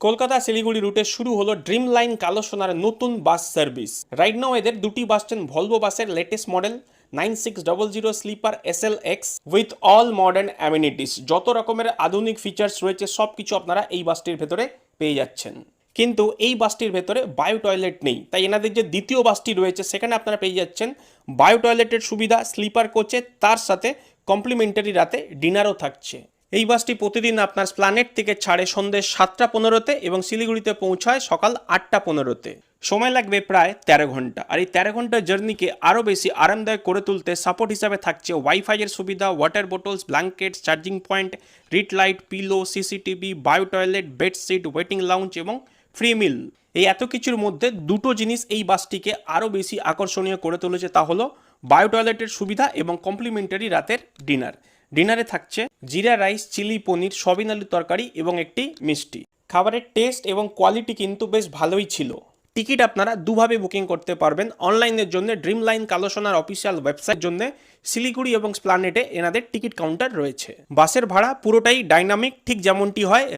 কলকাতা শিলিগুড়ি রুটে শুরু হলো ড্রিম লাইন কালো সোনার নতুন বাস সার্ভিস। রাইট নাও এদের দুটি বাস স্ট্যান্ড ভলভো বাসের latest model 9600 sleeper SLX with all modern amenities. যত রকমের আধুনিক ফিচার্স রয়েছে সব কিছু আপনারা এই বাসটির ভেতরে পেয়ে যাচ্ছেন। কিন্তু এই বাসটির ভেতরে বায়ো টয়লেট নেই, তাই এনাদের যে দ্বিতীয় বাসটি রয়েছে সেখানে আপনারা পেয়ে যাচ্ছেন বায়ো টয়লেটের সুবিধা স্লিপার কোচে, তার সাথে কমপ্লিমেন্টারি রাতে ডিনারও থাকছে। এই বাসটি প্রতিদিন আপনার স্প্ল্যানেট থেকে ছাড়ে সন্ধ্যে 7টা 15-তে এবং শিলিগুড়িতে পৌঁছায় সকাল 8টা 15-তে। সময় লাগবে প্রায় 13 ঘন্টা। আর এই 13 ঘন্টার জার্নিকে আরও বেশি আরামদায়ক করে তুলতে সাপোর্ট হিসাবে থাকছে ওয়াইফাইয়ের সুবিধা, water bottles, blankets, charging point, read light, pillow, CCTV, bio toilet, bedsheet, waiting lounge এবং ফ্রি মিল। এই এত কিছুর মধ্যে দুটো জিনিস এই বাসটিকে আরও বেশি আকর্ষণীয় করে তুলেছে, তা হলো বায়ো টয়লেটের সুবিধা এবং কমপ্লিমেন্টারি রাতের ডিনার। ডিনারে থাকছে জিরা রাইস, চিলি পনির, সয়াবিন আলুর তরকারি এবং একটি মিষ্টি। খাবারের টেস্ট এবং কোয়ালিটি কিন্তু বেশ ভালোই ছিল। টিকিট আপনারা দুভাবে বুকিং করতে পারবেন। অনলাইনের জন্য ড্রিম লাইন কালো সোনার অফিসিয়াল ওয়েবসাইট, জন্য শিলিগুড়ি এবং স্প্ল্যানেটে এনাদের টিকিট কাউন্টার রয়েছে। বাসের ভাড়া পুরোটাই ডাইনামিক, ঠিক যেমনটি হয়